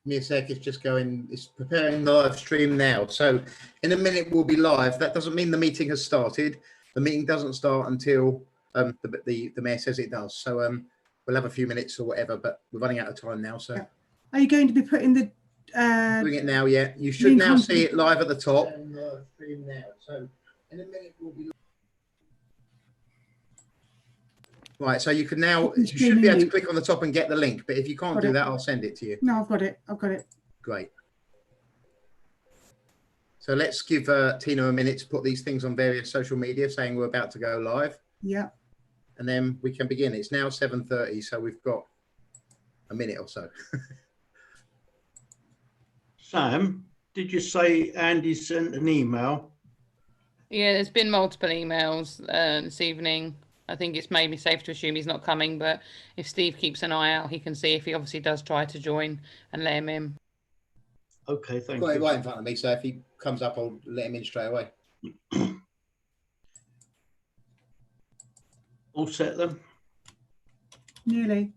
Give me a sec, it's just going, it's preparing the live stream now. So in a minute we'll be live. That doesn't mean the meeting has started. The meeting doesn't start until the mayor says it does. So we'll have a few minutes or whatever, but we're running out of time now. So are you going to be putting the doing it now? Yeah, you should now see it live at the top. Stream now. So in a minute we'll be right. So you can now, you should be able to click on the top and get the link, but if you can't do that, I'll send it to you. No, I've got it. I've got it. Great. So let's give Tina a minute to put these things on various social media saying we're about to go live. Yeah. And then we can begin. It's now 7:30, so we've got a minute or so. Sam, did you say Andy sent an email? Yeah, there's been multiple emails this evening. I think it's maybe safe to assume he's not coming, but if Steve keeps an eye out, he can see if he obviously does try to join and let him in. Okay, thank you. I've got you. it right in front of me, so if he comes up, I'll let him in straight away. All set then? Nearly.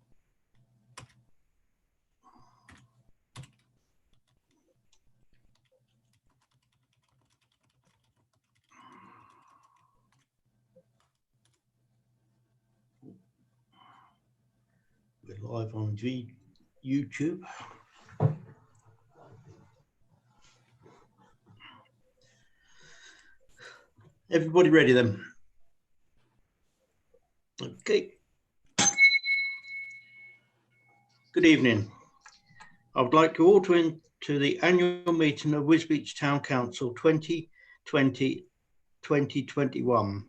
We're live on YouTube. Everybody ready then? Okay. Good evening. I would like you all to into the annual meeting of Wisbech Town Council 2020-2021.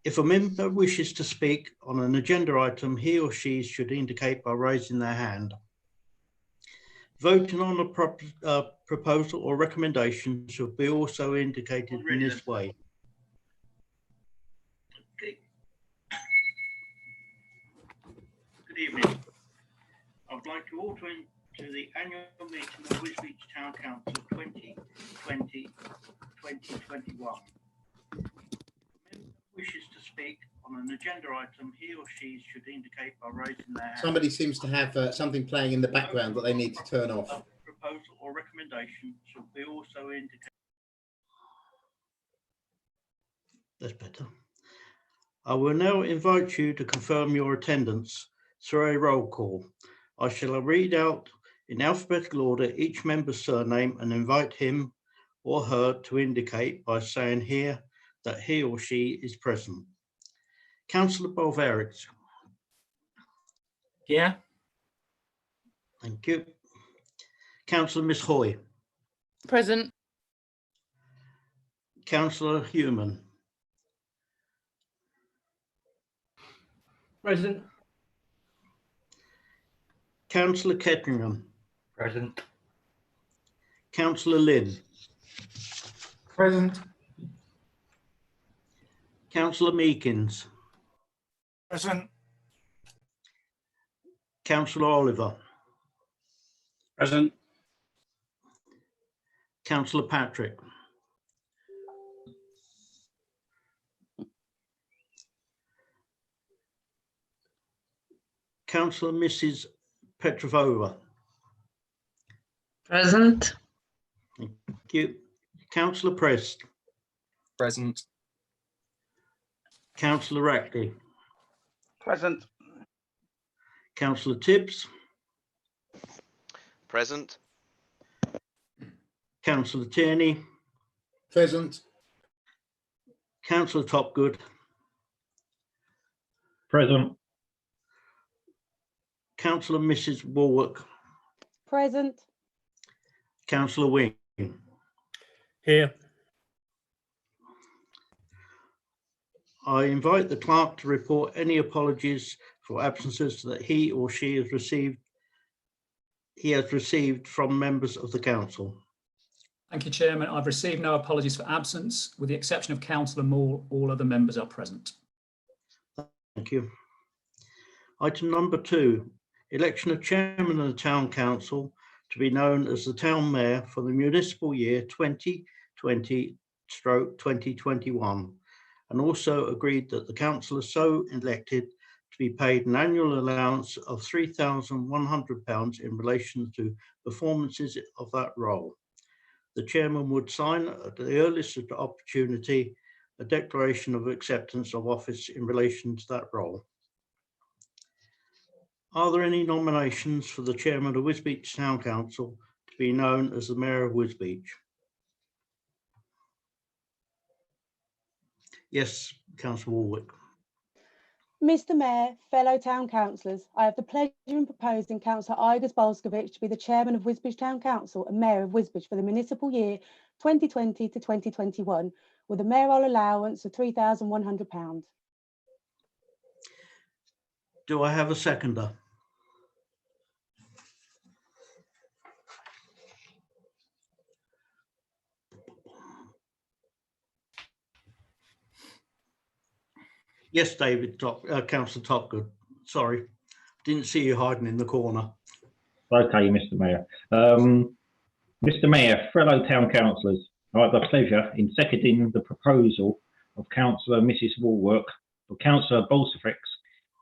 If a member wishes to speak on an agenda item, he or she should indicate by raising their hand. Voting on a proposal or recommendation should be also indicated in this way. Okay. Good evening. I would like you all to into the annual meeting of Wisbech Town Council 2020-2021. Wishes to speak on an agenda item, he or she should indicate by raising their hand. Somebody seems to have something playing in the background that they need to turn off. A proposal or recommendation should be also indicated. That's better. I will now invite you to confirm your attendance through a roll call. I shall read out in alphabetical order each member's surname and invite him or her to indicate by saying here that he or she is present. Councillor Bolverics. Yeah. Thank you. Councillor Miss Hoy. Present. Councillor Human. Present. Councillor Ketteringham. Present. Councillor Lynn. Present. Councillor Meekins. Present. Councillor Oliver. Present. Councillor Patrick. Councillor Mrs. Petrovova. Present. Thank you. Councillor Prest. Present. Councillor Rackley. Present. Councillor Tibbs. Present. Councillor Tierney. Present. Councillor Topgood. Present. Councillor Mrs. Warwick. Present. Councillor Wing. Here. I invite the clerk to report any apologies for absences that he or she has received. He has received from members of the council. Thank you, Chairman. I've received no apologies for absence, with the exception of Councillor Moore. All other members are present. Thank you. Item number 2, election of chairman of the town council to be known as the town mayor for the municipal year 2020/2021, and also agreed that the councillor so elected to be paid an annual allowance of £3,100 in relation to performances of that role. The chairman would sign at the earliest opportunity a declaration of acceptance of office in relation to that role. Are there any nominations for the chairman of Wisbech Town Council to be known as the Mayor of Wisbech? Yes, Councillor Warwick. Mr Mayor, fellow town councillors, I have the pleasure in proposing Councillor Igor Bolskovich to be the chairman of Wisbech Town Council and Mayor of Wisbech for the municipal year 2020 to 2021, with a mayoral allowance of £3,100. Do I have a seconder? Yes, David, Councillor Topgood. Sorry, didn't see you hiding in the corner. Okay, Mr Mayor. Mr Mayor, fellow town councillors, I have the pleasure in seconding the proposal of Councillor Mrs Warwick for Councillor Bolskovich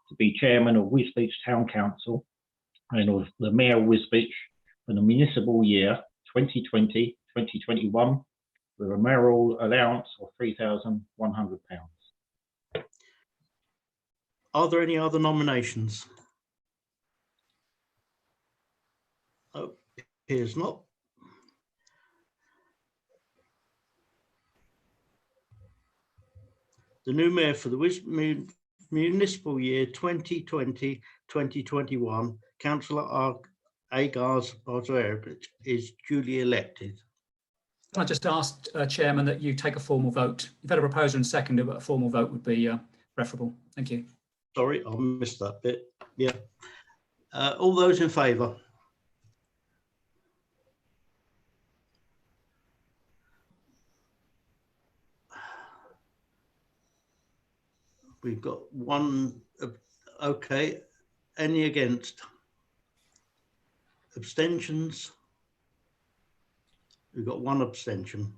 to be chairman of Wisbech Town Council and of the Mayor of Wisbech for the municipal year 2020-2021 with a mayoral allowance of £3,100. Are there any other nominations? Appears not. The new mayor for the municipal year 2020-2021, Councillor Agars Bozarevich, is duly elected. Can I just ask, Chairman, that you take a formal vote? You've had a proposer and seconder, but a formal vote would be preferable. Thank you. Sorry, I missed that bit. Yeah. All those in favour? We've got one. Okay. Any against? Abstentions? We've got one abstention.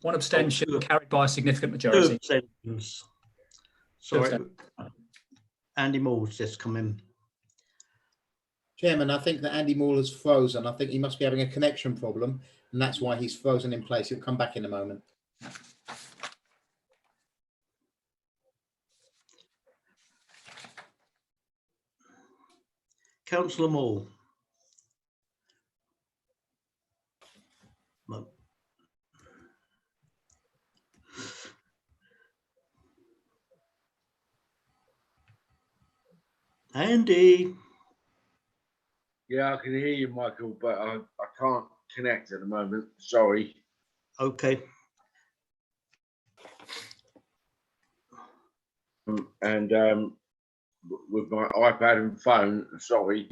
One abstention carried by a significant Two majority. abstentions. Sorry, Andy Moore's just come in. Chairman, I think that Andy Moore has frozen. I think he must be having a connection problem, and that's why he's frozen in place. He'll come back in a moment. Councillor Moore. No. Andy. Yeah, I can hear you, Michael, but I can't connect at the moment. Sorry. Okay. And with my iPad and phone, sorry.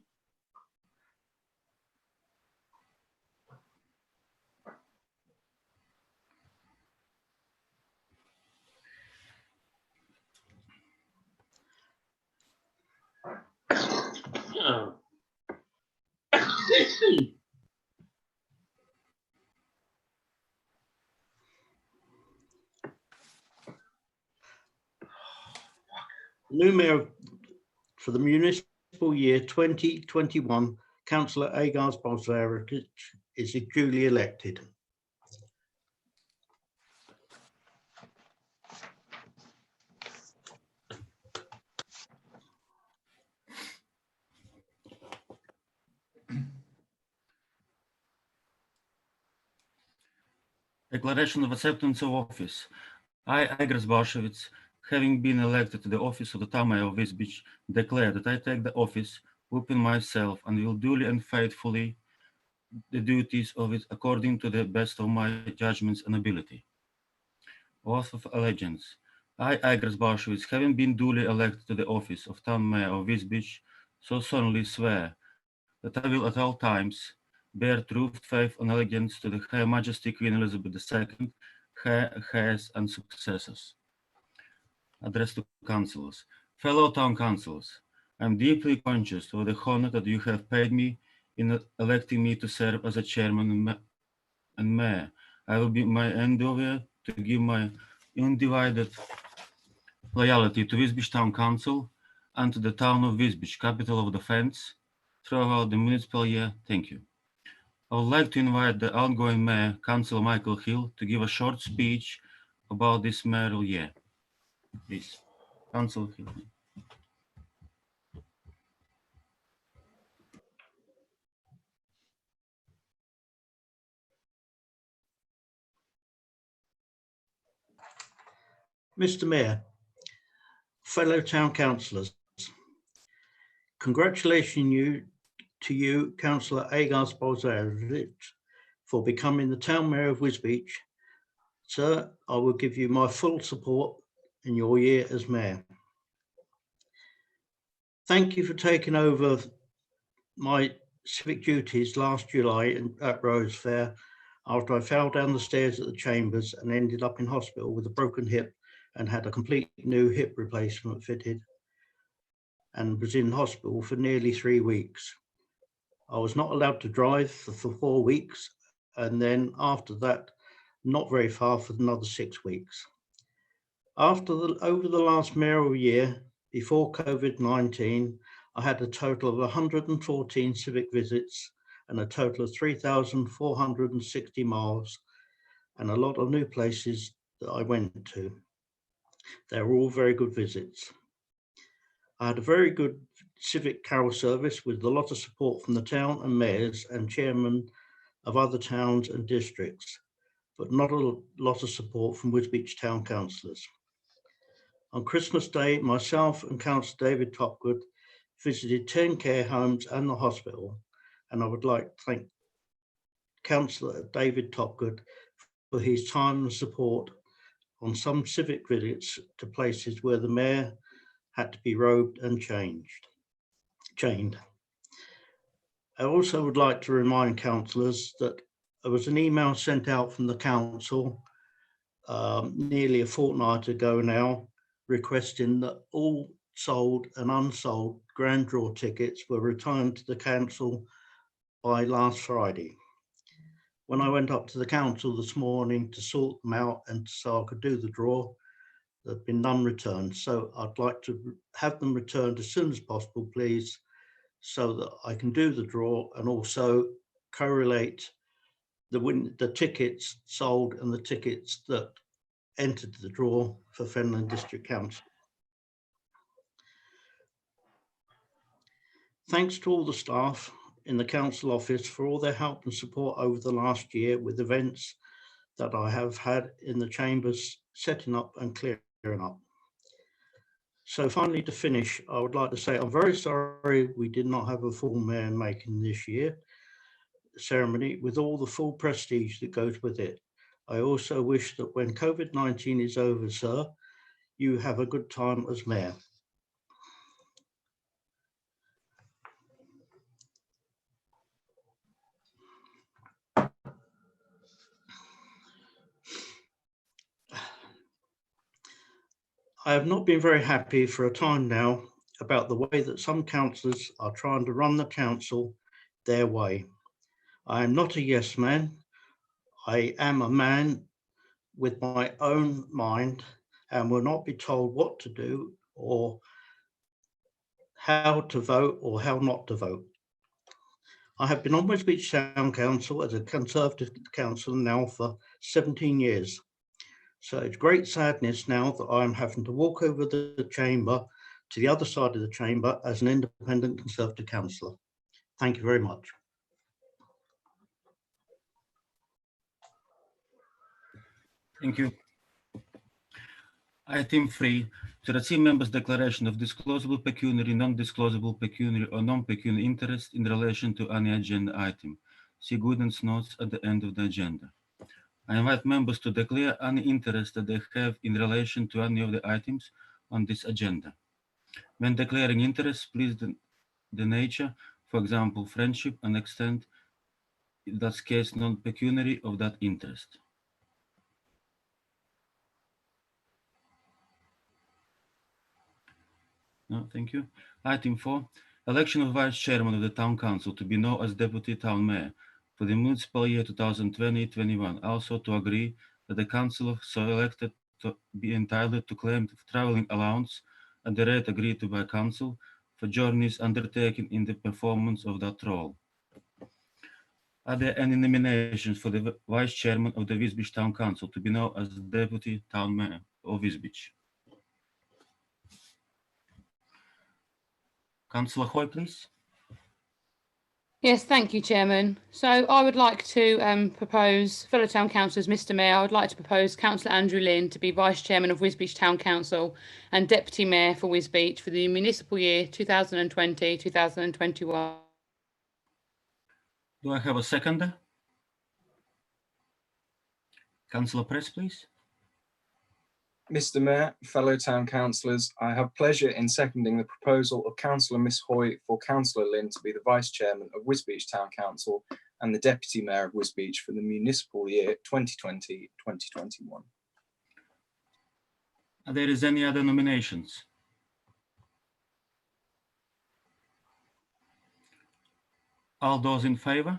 New mayor for the municipal year 2021, Councillor Agars Bozarevich is duly elected. Declaration of acceptance of office. I, Igor Bolskovich, having been elected to the office of the town mayor of Wisbech, declare that I take the office upon myself and will duly and faithfully the duties of it according to the best of my judgments and ability. Oath of allegiance. I, Igor Bolskovich, having been duly elected to the office of town mayor of Wisbech, so solemnly swear that I will at all times bear truth, faith, and allegiance to the Her Majesty Queen Elizabeth II, her heirs and successors. Address to councillors. Fellow town councillors, I am deeply conscious of the honor that you have paid me in electing me to serve as a chairman and mayor. I will be my endeavor to give my undivided loyalty to Wisbech Town Council and to the town of Wisbech, capital of the Fens, throughout the municipal year. Thank you. I would like to invite the outgoing mayor, Councillor Michael Hill, to give a short speech about this mayoral year. Please, Councillor Hill. Mr. Mayor, fellow town councillors, congratulations to you, Councillor Agars Bolzanovic, for becoming the town mayor of Wisbech. Sir, I will give you my full support in your year as mayor. Thank you for taking over my civic duties last July at Rose Fair after I fell down the stairs at the Chambers and ended up in hospital with a broken hip and had a complete new hip replacement fitted and was in hospital for nearly 3 weeks. I was not allowed to drive for 4 weeks, and then after that, not very far for another 6 weeks. Over the last mayoral year, before COVID-19, I had a total of 114 civic visits and a total of 3,460 miles and a lot of new places that I went to. They were all very good visits. I had a very good civic carol service with a lot of support from the town and mayors and chairmen of other towns and districts, but not a lot of support from Wisbech town councillors. On Christmas Day, myself and Councillor David Topgood visited 10 care homes and the hospital, and I would like to thank Councillor David Topgood for his time and support on some civic visits to places where the mayor had to be robed and chained. I also would like to remind councillors that there was an email sent out from the council nearly a fortnight ago now, requesting that all sold and unsold grand draw tickets were returned to the council by last Friday. When I went up to the council this morning to sort them out and so I could do the draw, there have been none returned. So I'd like to have them returned as soon as possible, please, so that I can do the draw and also correlate the tickets sold and the tickets that entered the draw for Fenland District Council. Thanks to all the staff in the council office for all their help and support over the last year with events that I have had in the chambers, setting up and clearing up. So finally, to finish, I would like to say I'm very sorry we did not have a full mayor making this year ceremony with all the full prestige that goes with it. I also wish that when COVID-19 is over, sir, you have a good time as mayor. I have not been very happy for a time now about the way that some councillors are trying to run the council their way. I am not a yes man. I am a man with my own mind and will not be told what to do or how to vote or how not to vote. I have been on Wisbech Town Council as a Conservative councillor now for 17 years. So it's great sadness now that I'm having to walk over the chamber to the other side of the chamber as an independent Conservative councillor. Thank you very much. Thank you. Item 3, to receive members' declaration of disclosable pecuniary, non-disclosable pecuniary or non-pecuniary interest in relation to any agenda item. See Gooden's notes at the end of the agenda. I invite members to declare any interest that they have in relation to any of the items on this agenda. When declaring interest, please the nature, for example, friendship, and extent, in that case, non-pecuniary of that interest. No, thank you. Item 4, election of vice chairman of the town council to be known as deputy town mayor for the municipal year 2020-21. Also to agree that the councillor so elected to be entitled to claim traveling allowance at the rate agreed to by Council for journeys undertaken in the performance of that role. Are there any nominations for the Vice Chairman of the Wisbech Town Council to be known as Deputy Town Mayor of Wisbech? Councillor Hoy, please. Yes, thank you, Chairman. So I would like to propose, fellow town councillors, Mr Mayor, I would like to propose Councillor Andrew Lynn to be Vice Chairman of Wisbech Town Council and Deputy Mayor for Wisbech for the municipal year 2020-2021. Do I have a seconder? Councillor Press, please. Mr Mayor, fellow town councillors, I have pleasure in seconding the proposal of Councillor Miss Hoy for Councillor Lynn to be the Vice Chairman of Wisbech Town Council and the Deputy Mayor of Wisbech for the municipal year 2020-2021. Are there any other nominations? All those in favour?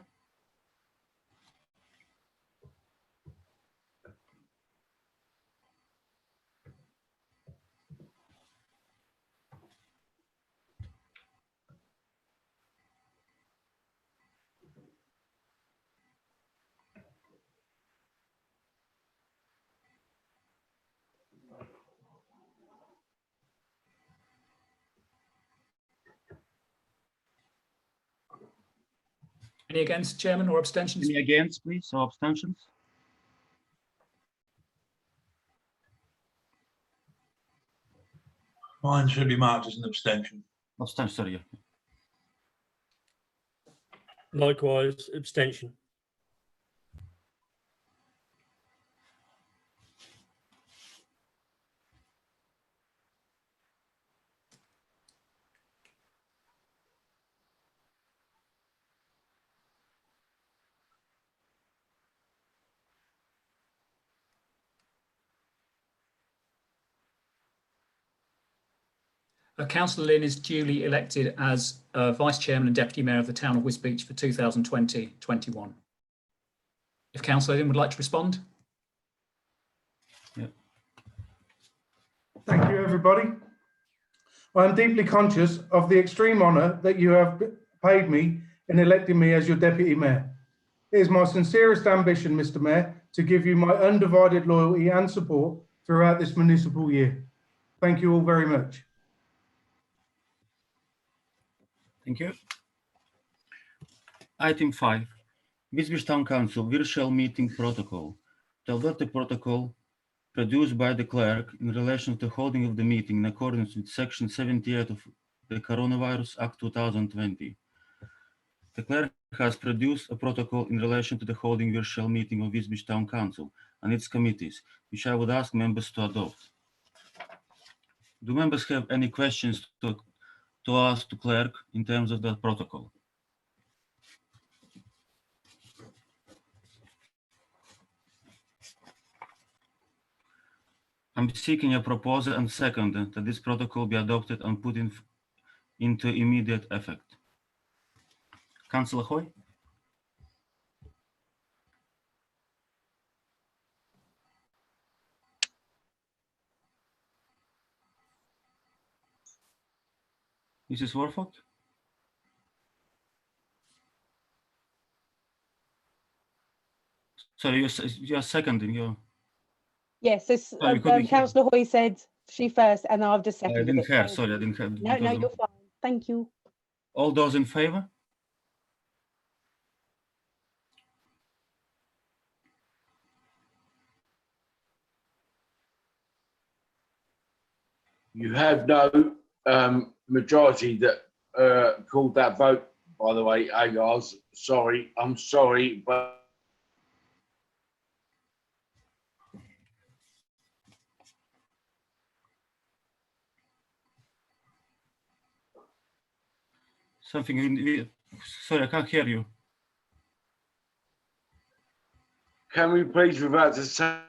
Any against, Chairman, or abstentions? Any against, please, or abstentions? Mine should be marked as an abstention. Abstention, sorry. Likewise, abstention. Councillor Lynn is duly elected as Vice Chairman and Deputy Mayor of the town of Wisbech for 2020-21. If Councillor Lynn would like to respond. Yeah. Thank you, everybody. I am deeply conscious of the extreme honour that you have paid me in electing me as your Deputy Mayor. It is my sincerest ambition, Mr Mayor, to give you my undivided loyalty and support throughout this municipal year. Thank you all very much. Thank you. Item 5, Wisbech Town Council Virtual Meeting Protocol. To adopt the protocol produced by the clerk in relation to the holding of the meeting in accordance with Section 78 of the Coronavirus Act 2020. The clerk has produced a protocol in relation to the holding virtual meeting of Wisbech Town Council and its committees, which I would ask members to adopt. Do members have any questions to ask to clerk in terms of that protocol? I'm seeking a proposal and second that this protocol be adopted and put into immediate effect. Councillor Hoy? Mrs. Warford? Sorry, you're seconding. Yes, so Councillor Hoy said she first, and I've just seconded I didn't it. hear. Sorry, I didn't hear. No, you're fine. Thank you. All those in favour? You have no majority that called that vote, by the way, Agars. Sorry, I'm sorry, but Something. Sorry, I can't hear you. can we please revert to say?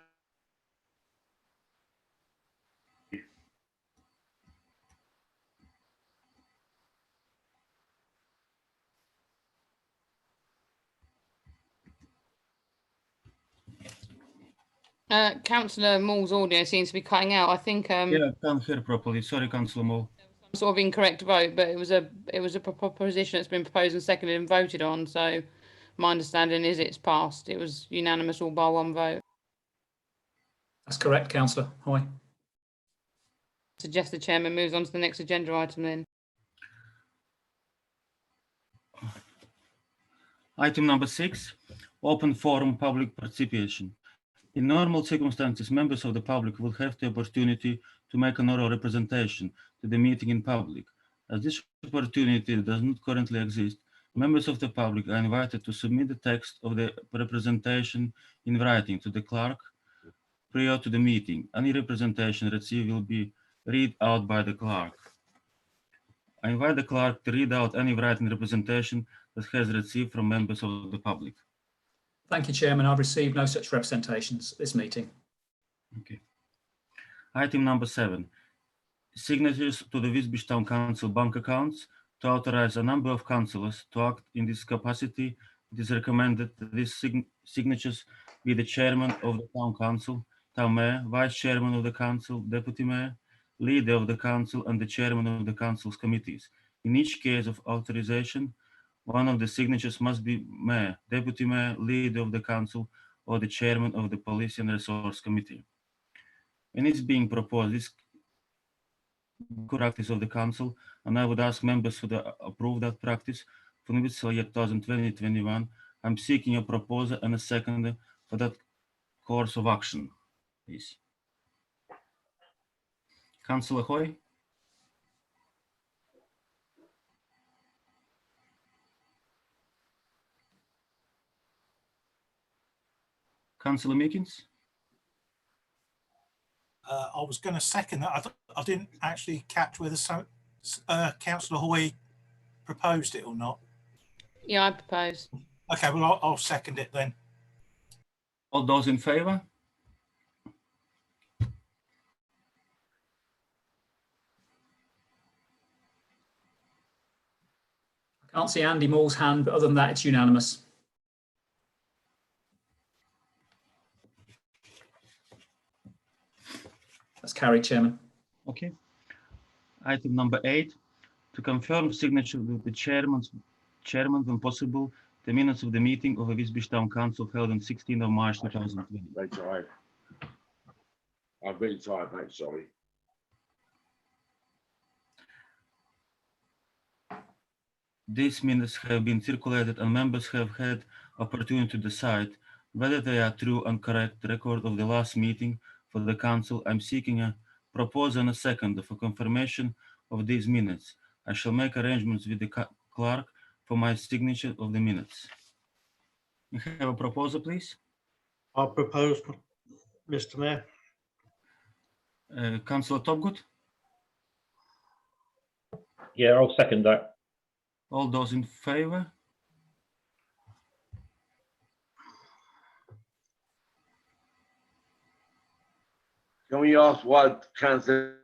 Councillor Moore's audio seems to be cutting out. I think Yeah, I can't hear properly. Sorry, Councillor Moore. some sort of incorrect vote, but it was a proposition that's been proposed and seconded and voted on. So my understanding is it's passed. It was unanimous all by one vote. That's correct, Councillor Hoy. Suggest the chairman moves on to the next agenda item then. Item number 6, open forum public participation. In normal circumstances, members of the public will have the opportunity to make an oral representation to the meeting in public. As this opportunity does not currently exist, members of the public are invited to submit the text of the representation in writing to the clerk prior to the meeting. Any representation received will be read out by the clerk. I invite the clerk to read out any written representation that has received from members of the public. Thank you, Chairman. I've received no such representations at this meeting. Okay. Item number 7, signatures to the Wisbech Town Council bank accounts to authorize a number of councillors to act in this capacity. It is recommended that these signatures be the chairman of the town council, town mayor, vice chairman of the council, deputy mayor, leader of the council, and the chairman of the council's committees. In each case of authorization, one of the signatures must be mayor, deputy mayor, leader of the council, or the chairman of the police and resource committee. When it's being proposed, this practice of the council, and I would ask members to approve that practice for the fiscal year 2020-21. I'm seeking a proposal and a second for that course of action, please. Councillor Hoy. Councillor Meekins. I was going to second that. I didn't actually catch whether Councillor Hoy proposed it or not. Yeah, I propose. Okay, well, I'll second it then. All those in favour? I can't see Andy Moore's hand, but other than that, it's unanimous. That's carried, Chairman. Okay. Item number 8, to confirm signature with the chairman, when possible, the minutes of the meeting of the Wisbech Town Council held on 16th of March 2020. Very tired. I'm very tired, mate, sorry. These minutes have been circulated and members have had opportunity to decide whether they are true and correct record of the last meeting for the council. I'm seeking a proposal and a second for confirmation of these minutes. I shall make arrangements with the clerk for my signature of the minutes. You have a proposal, please? I propose, Mr. Mayor. Councillor Topgood? Yeah, I'll second that. All those in favour? Can we ask what Councillor?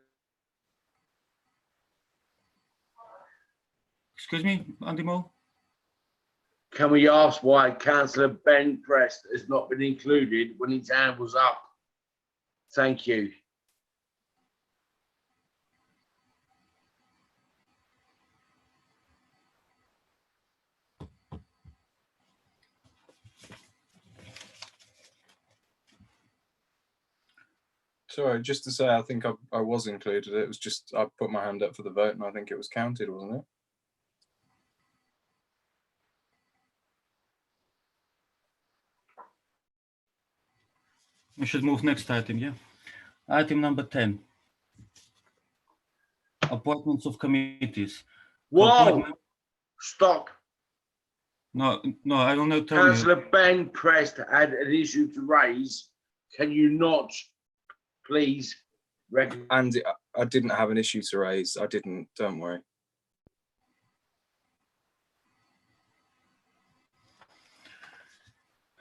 Excuse me, Andy Moore? Can we ask why Councillor Ben Prest has not been included when his hand was up? Thank you. Sorry, just to say, I think I was included. It was just, I put my hand up for the vote and I think it was counted, wasn't it? We should move next item, yeah? Item number 10. Appointments of committees. Whoa! Stop. No, I will not tell you. Councillor Ben Prest had an issue to raise. Can you not, please? And I didn't have an issue to raise. I didn't, don't worry.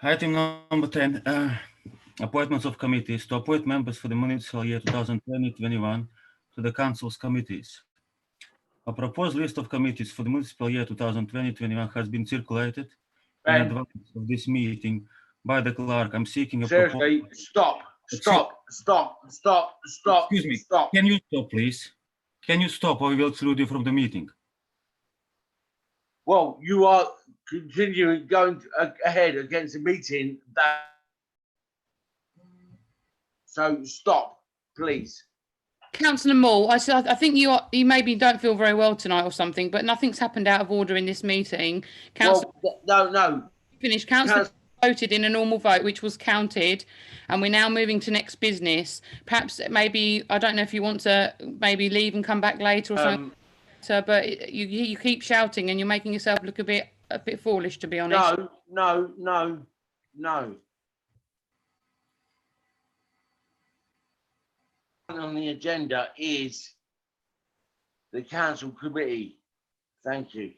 Item number 10, appointments of committees to appoint members for the municipal year 2020-21 to the council's committees. A proposed list of committees for the municipal year 2020-21 has been circulated in advance of this meeting by the clerk. I'm seeking a Seriously, stop. Stop. Excuse me. Stop. Can you stop, please? Can you stop, or we will exclude you from the meeting? Well, you are continuing going ahead against the meeting. So stop, please. Councillor Moore, I think you maybe don't feel very well tonight or something, but nothing's happened out of order in this meeting. Councillor, Well, no. Finished. Councillor voted in a normal vote, which was counted, and we're now moving to next business. Perhaps maybe, I don't know if you want to maybe leave and come back later or something, but you keep shouting and you're making yourself look a bit foolish, to be honest. No. On the agenda is the council committee. Thank you.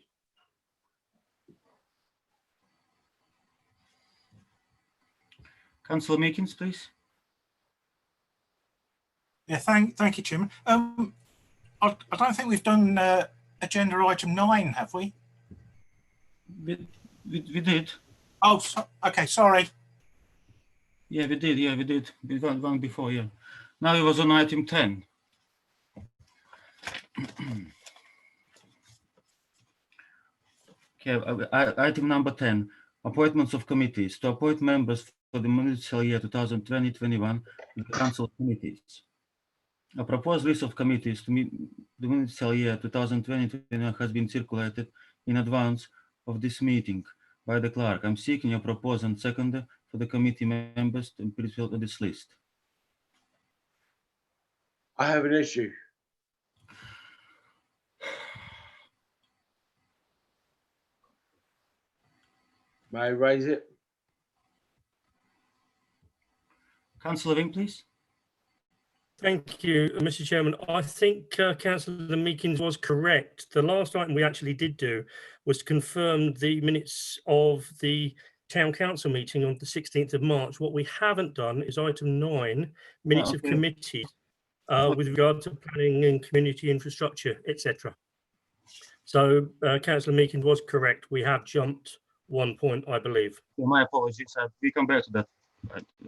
Councillor Meekins, please. Yeah, thank you, Chairman. I don't think we've done agenda item 9, have we? We did. Oh, okay, sorry. Yeah, we did. Yeah, we did. We got one before. Yeah. Now it was on item 10. Okay, item number 10, appointments of committees. To appoint members for the municipal year 2020-21 to the council committees. A proposed list of committees to meet the municipal year 2020-21 has been circulated in advance of this meeting by the clerk. I'm seeking a proposal and seconder for the committee members to be filled on this list. I have an issue. May I raise it? Councillor Wing, please. Thank you, Mr. Chairman. I think Councillor Meekins was correct. The last item we actually did do was to confirm the minutes of the Town Council meeting on the 16th of March. What we haven't done is item 9, minutes of committee with regard to planning and community infrastructure, etc. So Councillor Meekins was correct. We have jumped one point, I believe. Yeah, my apologies. We come back to that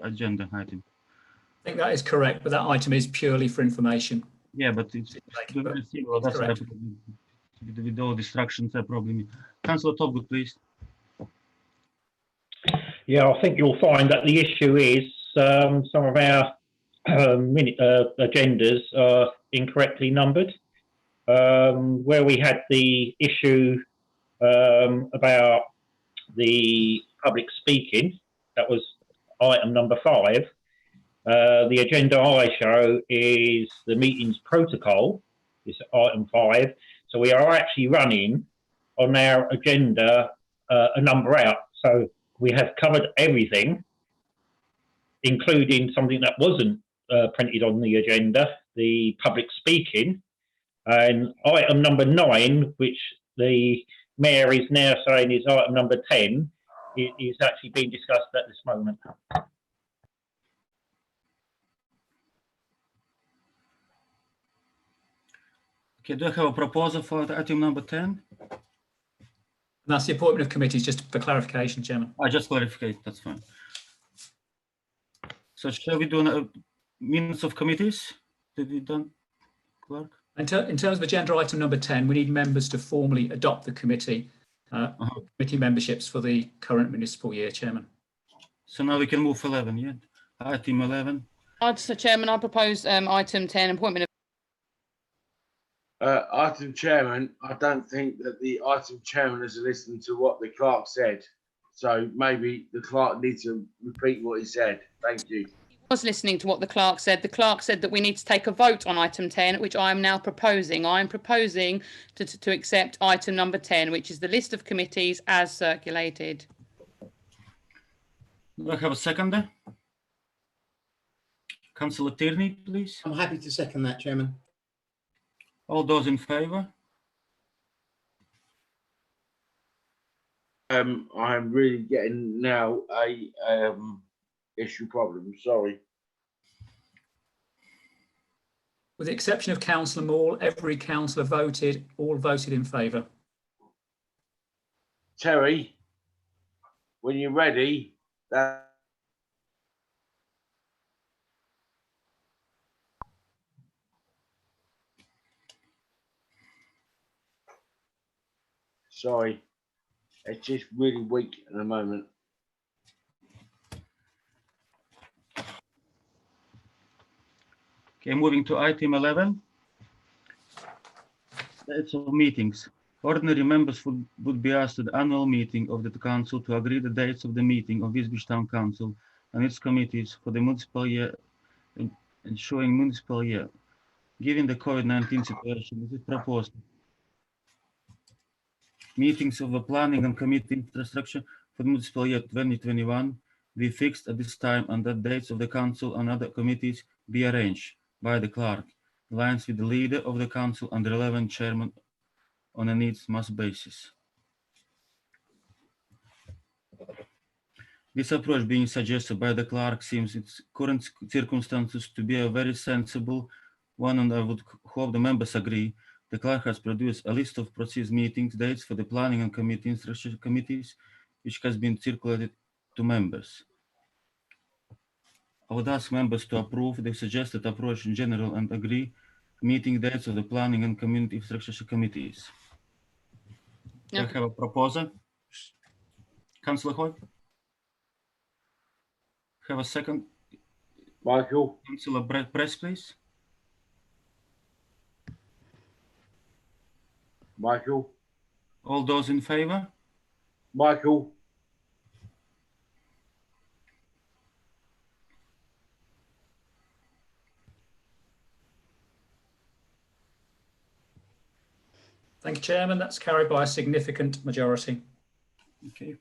agenda item. I think that is correct, but that item is purely for information. Yeah, but it's well, that's correct. With all distractions, probably. Councillor Topgood, please. Yeah, I think you'll find that the issue is some of our agendas are incorrectly numbered. Where we had the issue about the public speaking, that was item number 5. The agenda I show is the meeting's protocol, it's item 5. So we are actually running on our agenda a number out. So we have covered everything, including something that wasn't printed on the agenda, the public speaking. And item number 9, which the Mayor is now saying is item number 10, is actually being discussed at this moment. Okay, do I have a proposal for item number 10? And that's the appointment of committees, just for clarification, Chairman. I just clarified, that's fine. So shall we do minutes of committees? Did we done, clerk? In terms of agenda item number 10, we need members to formally adopt the committee memberships for the current municipal year, Chairman. So now we can move 11, yeah? Item 11. So, Chairman, I propose item 10, appointment of... Item chairman, I don't think that the item chairman has listened to what the clerk said. So maybe the clerk needs to repeat what he said. Thank you. I was listening to what the clerk said. The clerk said that we need to take a vote on item 10, which I am now proposing. I am proposing to accept item number 10, which is the list of committees as circulated. Do I have a seconder? Councillor Tierney, please. I'm happy to second that, Chairman. All those in favour? I'm really getting now a issue problem. Sorry. With the exception of Councillor Moore, every councillor all voted in favour. Terry, when you're ready, Sorry. It's just really weak at the moment. Okay, moving to item 11. Dates of meetings. Ordinary members would be asked at the annual meeting of the council to agree the dates of the meeting of Wisbech Town Council and its committees for the municipal year ensuing municipal year. Given the COVID-19 situation, it is proposed meetings of the planning and committee infrastructure for the municipal year 2021 be fixed at this time and that dates of the council and other committees be arranged by the clerk, in lines with the leader of the council and the relevant chairman on a needs-must basis. This approach being suggested by the clerk seems its current circumstances to be a very sensible one, and I would hope the members agree. The clerk has produced a list of proceeds meetings dates for the planning and committee infrastructure committees, which has been circulated to members. I would ask members to approve the suggested approach in general and agree meeting dates of the planning and community infrastructure committees. I have a proposal. Councillor Hoy. Have a second. Michael. Councillor Press, please. Michael. All those in favour? Michael. Thank you, Chairman. That's carried by a significant majority. Okay.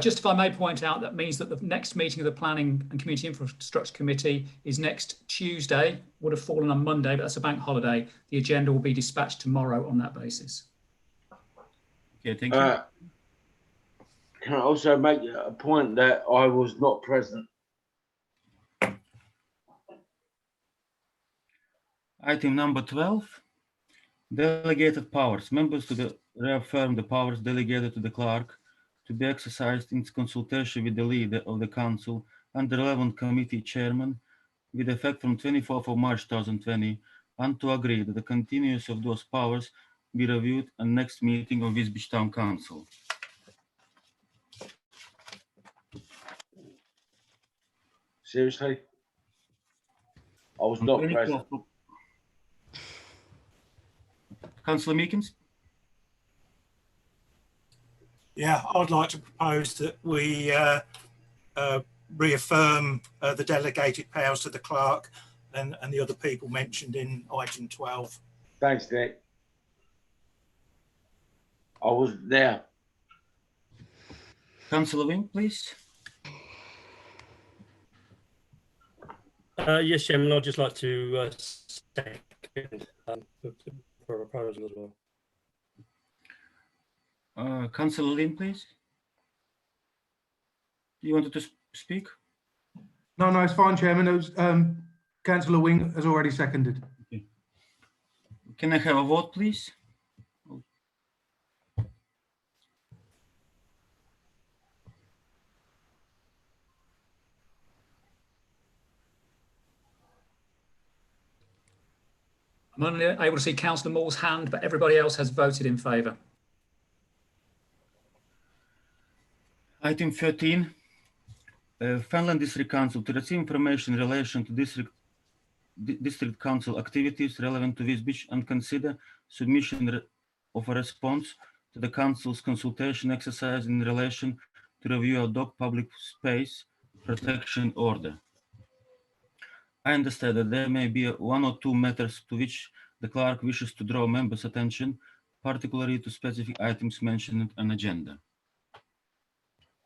Just if I may point out, that means that the next meeting of the Planning and Community Infrastructure Committee is next Tuesday, would have fallen on Monday, but that's a bank holiday. The agenda will be dispatched tomorrow on that basis. Okay, thank you. Can I also make a point that I was not present? Item number 12. Delegated powers. Members to reaffirm the powers delegated to the clerk to be exercised in consultation with the leader of the council and the relevant committee chairman with effect from 24th of March 2020, and to agree that the continuance of those powers be reviewed at next meeting of Wisbech Town Council. Seriously? I was not present. Councillor Meekins? Yeah, I'd like to propose that we reaffirm the delegated powers to the clerk and the other people mentioned in item 12. Thanks, Nick. I was there. Councillor Wing, please. Yes, Chairman, I'd just like to second for a proposal as well. Councillor Lynn, please. You wanted to speak? No, it's fine, Chairman. It was Councillor Wing has already seconded. Okay. Can I have a vote, please? I'm only able to see Councillor Moore's hand, but everybody else has voted in favour. Item 13. Fenland District Council to receive information in relation to district council activities relevant to Wisbech and consider submission of a response to the council's consultation exercise in relation to review of dog public space protection order. I understand that there may be one or two matters to which the clerk wishes to draw members' attention, particularly to specific items mentioned on agenda.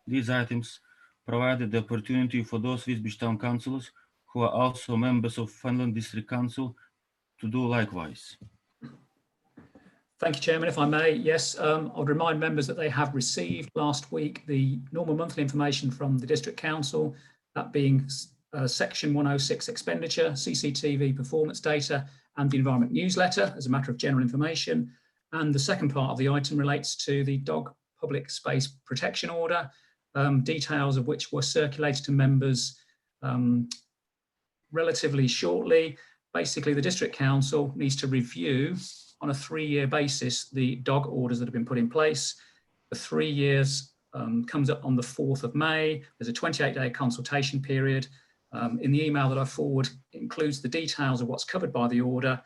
These items provided the opportunity for those Wisbech Town councillors who are also members of Fenland District Council to do likewise. Thank you, Chairman. If I may, yes, I would remind members that they have received last week the normal monthly information from the District Council, that being Section 106 expenditure, CCTV performance data, and the environment newsletter as a matter of general information. And the second part of the item relates to the dog public space protection order, details of which were circulated to members relatively shortly. Basically, the District Council needs to review on a 3-year basis the dog orders that have been put in place. The 3 years comes up on the 4th of May. There's a 28-day consultation period. In the email that I forward, it includes the details of what's covered by the order.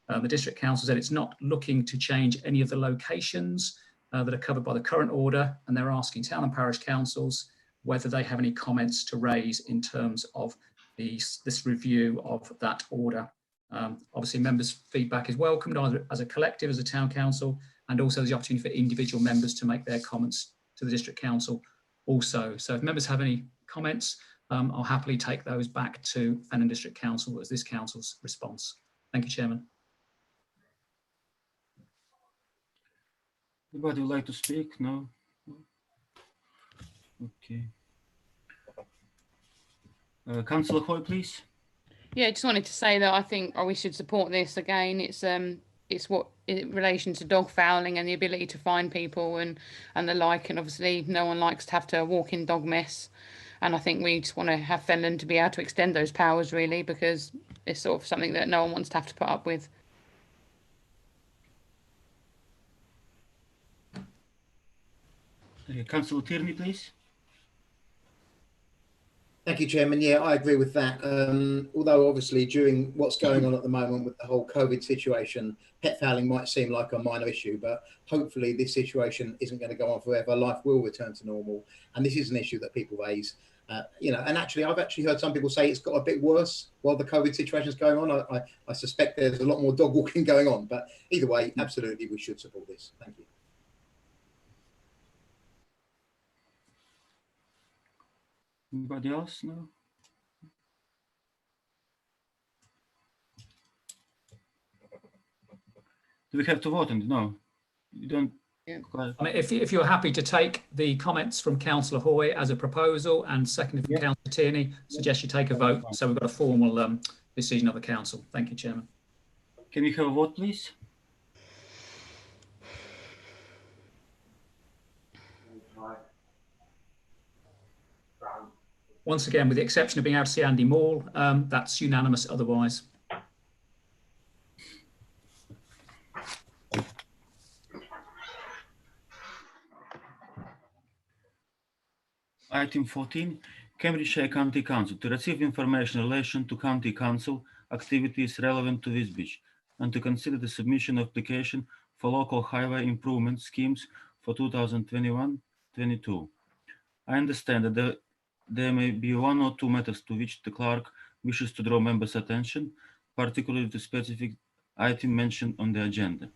The District Council said it's not looking to change any of the locations that are covered by the current order, and they're asking town and parish councils whether they have any comments to raise in terms of this review of that order. Obviously, members' feedback is welcomed either as a collective, as a town council, and also there's the opportunity for individual members to make their comments to the District Council also. So if members have any comments, I'll happily take those back to Fenton District Council as this council's response. Thank you, Chairman. Anybody would like to speak? No? Okay. Councillor Hoy, please. Yeah, I just wanted to say that I think we should support this again. It's what in relation to dog fouling and the ability to find people and the like, and obviously no one likes to have to walk in dog mess. And I think we just want to have Fenton to be able to extend those powers really, because it's sort of something that no one wants to have to put up with. Councillor Tierney, please. Thank you, Chairman. Yeah, I agree with that. Although obviously during what's going on at the moment with the whole COVID situation, pet fouling might seem like a minor issue, but hopefully this situation isn't going to go on forever. Life will return to normal. And this is an issue that people raise. And actually, I've actually heard some people say it's got a bit worse while the COVID situation is going on. I suspect there's a lot more dog walking going on, but either way, absolutely, we should support this. Thank you. Anybody else? No? Do we have to vote on it? No, you don't. Yeah. I mean, if you're happy to take the comments from Councillor Hoy as a proposal and seconded from Councillor Tierney, suggest you take a vote. So we've got a formal decision of the council. Thank you, Chairman. Can we have a vote, please? Once again, with the exception of being able to see Andy Maul, that's unanimous otherwise. Item 14, Cambridgeshire County Council to receive information in relation to County Council activities relevant to Wisbech and to consider the submission of application for local highway improvement schemes for 2021-22. I understand that there may be one or two matters to which the clerk wishes to draw members' attention, particularly to specific item mentioned on the agenda.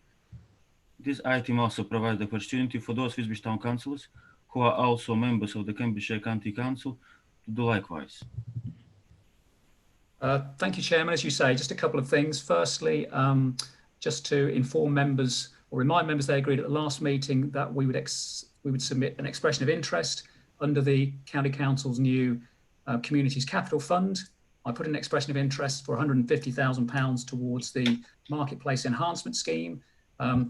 This item also provides the opportunity for those Wisbech Town Councillors who are also members of the Cambridgeshire County Council to do likewise. Thank you, Chairman. As you say, just a couple of things. Firstly, just to inform members or remind members they agreed at the last meeting that we would submit an expression of interest under the County Council's new Communities Capital Fund. I put an expression of interest for £150,000 towards the Marketplace Enhancement Scheme.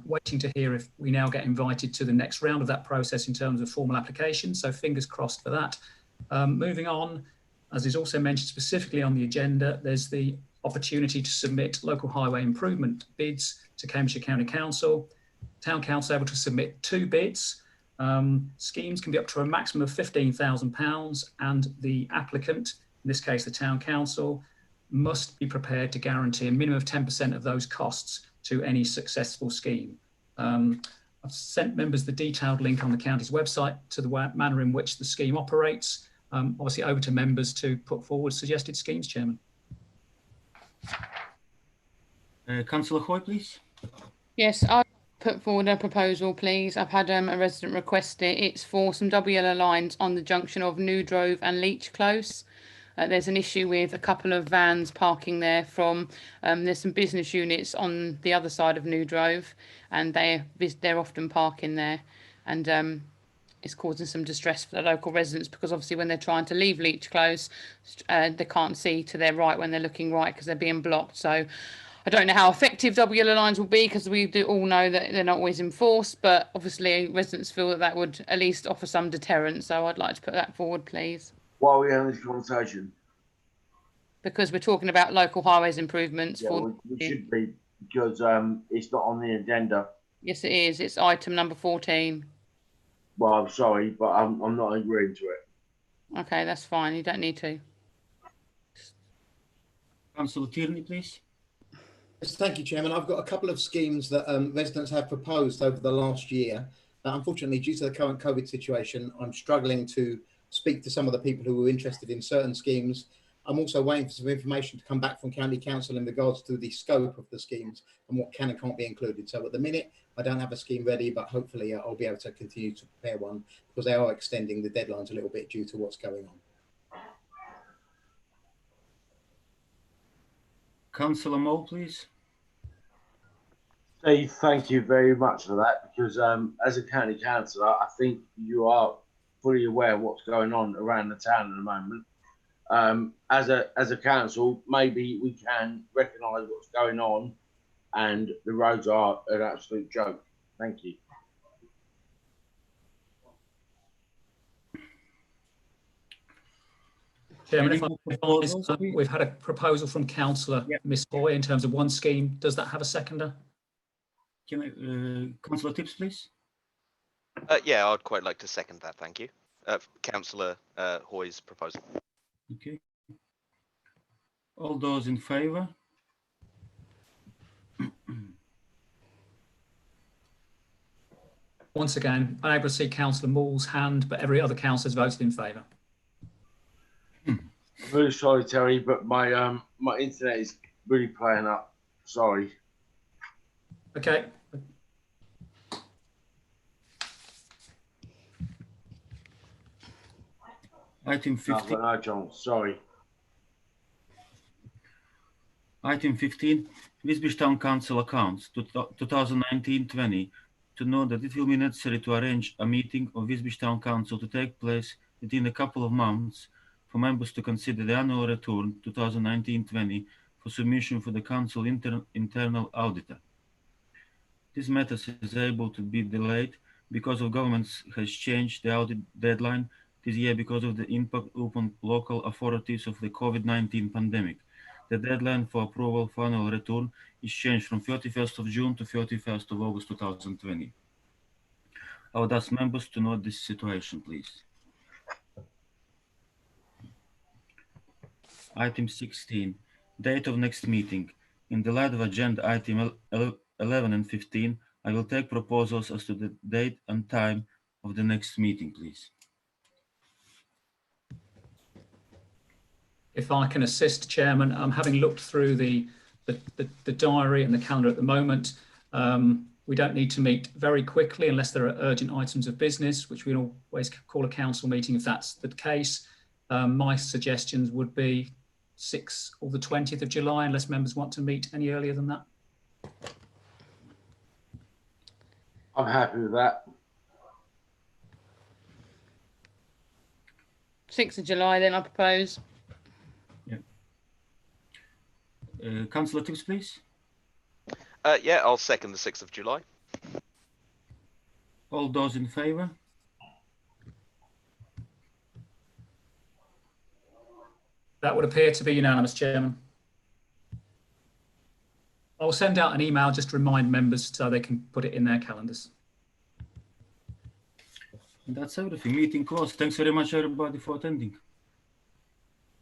Waiting to hear if we now get invited to the next round of that process in terms of formal application. So fingers crossed for that. Moving on, as is also mentioned specifically on the agenda, there's the opportunity to submit local highway improvement bids to Cambridgeshire County Council. Town Council able to submit 2 bids. Schemes can be up to a maximum of £15,000, and the applicant, in this case the Town Council, must be prepared to guarantee a minimum of 10% of those costs to any successful scheme. I've sent members the detailed link on the county's website to the manner in which the scheme operates. Obviously over to members to put forward suggested schemes, Chairman. Councillor Hoy, please. Yes, I'll put forward a proposal, please. I've had a resident request it. It's for some double yellow lines on the junction of New Drove and Leach Close. There's an issue with a couple of vans parking there from, there's some business units on the other side of New Drove, and they're often parking there, and it's causing some distress for the local residents because obviously when they're trying to leave Leach Close, they can't see to their right when they're looking right because they're being blocked. So I don't know how effective double yellow lines will be because we do all know that they're not always enforced, but obviously residents feel that that would at least offer some deterrent. So I'd like to put that forward, please. Why are we having this conversation? Because we're talking about local highways improvements. Yeah, we should be because it's not on the agenda. Yes, it is. It's item number 14. Well, I'm sorry, but I'm not agreeing to it. Okay, that's fine. You don't need to. Councillor Tierney, please. Yes, thank you, Chairman. I've got a couple of schemes that residents have proposed over the last year. Unfortunately, due to the current COVID situation, I'm struggling to speak to some of the people who were interested in certain schemes. I'm also waiting for some information to come back from County Council in regards to the scope of the schemes and what can and can't be included. So at the minute, I don't have a scheme ready, but hopefully I'll be able to continue to prepare one because they are extending the deadlines a little bit due to what's going on. Councillor Moore, please. Steve, thank you very much for that, because as a county councillor, I think you are fully aware of what's going on around the town at the moment. As a council, maybe we can recognise what's going on, and the roads are an absolute joke. Thank you. Chairman, if I advise, we've had a proposal from Councillor Miss Hoy in terms of one scheme. Does that have a seconder? Can I, Councillor Tips, please? Yeah, I'd quite like to second that. Thank you. Councillor Hoy's proposal. Okay. All those in favour? Once again, unable to see Councillor Moore's hand, but every other councillor has voted in favour. I'm really sorry, Terry, but my my internet is really playing up. Sorry. Okay. Item 15. No, John, sorry. Item 15, Wisbech Town Council accounts 2019-20, to know that it will be necessary to arrange a meeting of Wisbech Town Council to take place within a couple of months for members to consider the annual return 2019-20 for submission for the council internal auditor. This matter is able to be delayed because of governments has changed the audit deadline this year because of the impact upon local authorities of the COVID-19 pandemic. The deadline for approval for annual return is changed from 31st of June to 31st of August 2020. I would ask members to note this situation, please. Item 16, date of next meeting. In the light of agenda item 11 and 15, I will take proposals as to the date and time of the next meeting, please. If I can assist, Chairman, having looked through the diary and the calendar at the moment, we don't need to meet very quickly unless there are urgent items of business, which we always call a council meeting if that's the case. My suggestions would be 6th or the 20th of July, unless members want to meet any earlier than that. I'm happy with that. 6th of July, then I propose. Councillor Tips, please. Yeah, I'll second the 6th of July. All those in favour? That would appear to be unanimous, Chairman. I'll send out an email just to remind members so they can put it in their calendars. And that's everything. Meeting closed. Thanks very much, everybody, for attending.